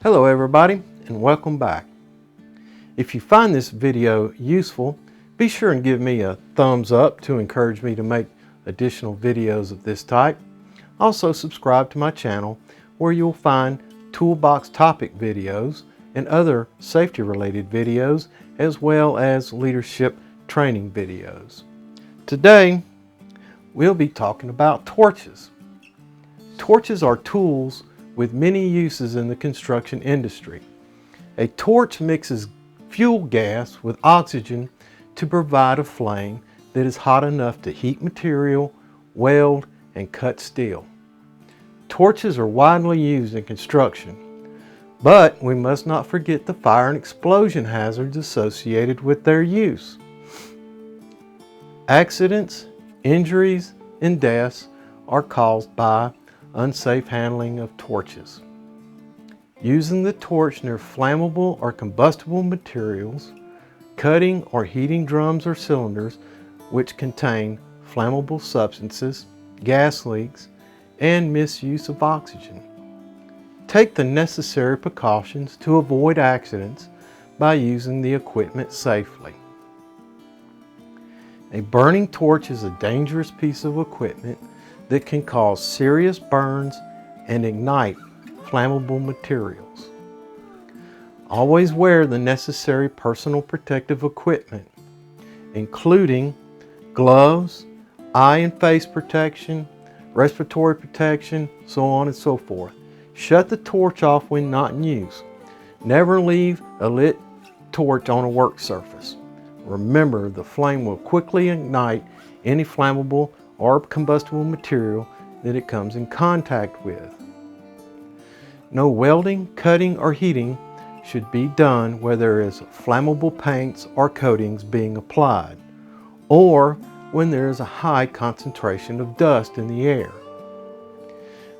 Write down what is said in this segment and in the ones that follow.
Hello everybody, and welcome back. If you find this video useful, be sure and give me a thumbs up to encourage me to make additional videos of this type. Also subscribe to my channel where you'll find Toolbox Topic videos and other safety related videos, as well as leadership training videos. Today we'll be talking about torches. Torches are tools with many uses in the construction industry. A torch mixes fuel gas with oxygen to provide a flame that is hot enough to heat material, weld, and cut steel. Torches are widely used in construction, but we must not forget the fire and explosion hazards associated with their use. Accidents, injuries, and deaths are caused by unsafe handling of torches. Using the torch near flammable or combustible materials, cutting or heating drums or cylinders which contain flammable substances, gas leaks, and misuse of oxygen. Take the necessary precautions to avoid accidents by using the equipment safely. A burning torch is a dangerous piece of equipment that can cause serious burns and ignite flammable materials. Always wear the necessary personal protective equipment, including gloves, eye and face protection, respiratory protection, so on and so forth. Shut the torch off when not in use. Never leave a lit torch on a work surface. Remember, the flame will quickly ignite any flammable or combustible material that it comes in contact with. No welding, cutting, or heating should be done where there is flammable paints or coatings being applied, or when there is a high concentration of dust in the air.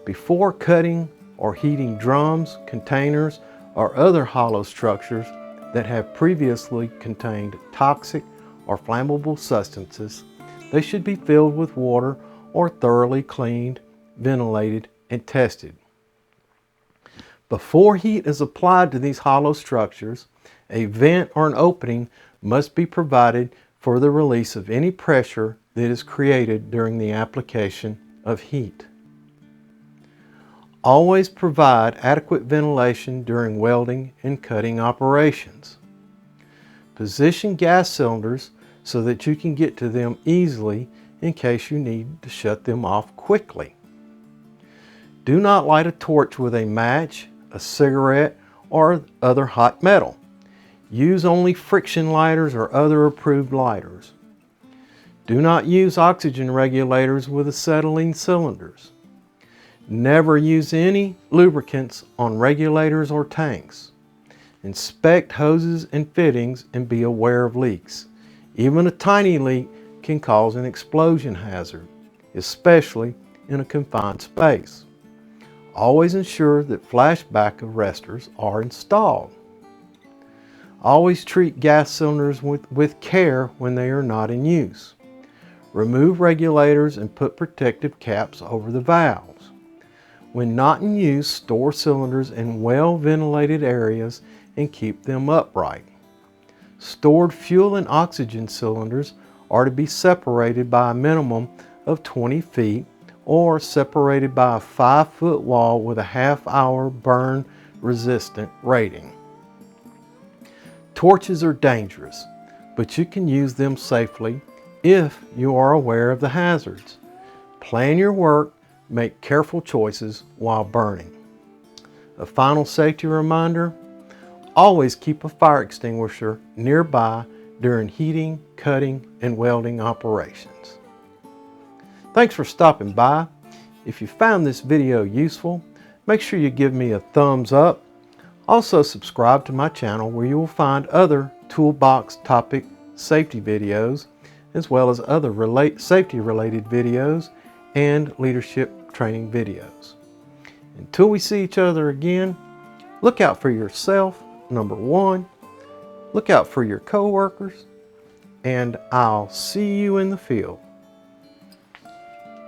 Before cutting or heating drums, containers, or other hollow structures that have previously contained toxic or flammable substances, they should be filled with water or thoroughly cleaned, ventilated, and tested. Before heat is applied to these hollow structures, a vent or an opening must be provided for the release of any pressure that is created during the application of heat. Always provide adequate ventilation during welding and cutting operations. Position gas cylinders so that you can get to them easily in case you need to shut them off quickly. Do not light a torch with a match, a cigarette, or other hot metal. Use only friction lighters or other approved lighters. Do not use oxygen regulators with acetylene cylinders. Never use any lubricants on regulators or tanks. Inspect hoses and fittings and be aware of leaks. Even a tiny leak can cause an explosion hazard, especially in a confined space. Always ensure that flashback arresters are installed. Always treat gas cylinders with care when they are not in use. Remove regulators and put protective caps over the valves. When not in use, store cylinders in well-ventilated areas and keep them upright. Stored fuel and oxygen cylinders are to be separated by a minimum of 20 feet or separated by a 5-foot wall with a half-hour burn resistant rating. Torches are dangerous, but you can use them safely if you are aware of the hazards. Plan your work, make careful choices while burning. A final safety reminder: always keep a fire extinguisher nearby during heating, cutting, and welding operations. Thanks for stopping by. If you found this video useful, make sure you give me a thumbs up. Also subscribe to my channel where you will find other Toolbox Topic safety videos, as well as other safety related videos and leadership training videos. Until we see each other again, look out for yourself, number one. Look out for your coworkers, and I'll see you in the field.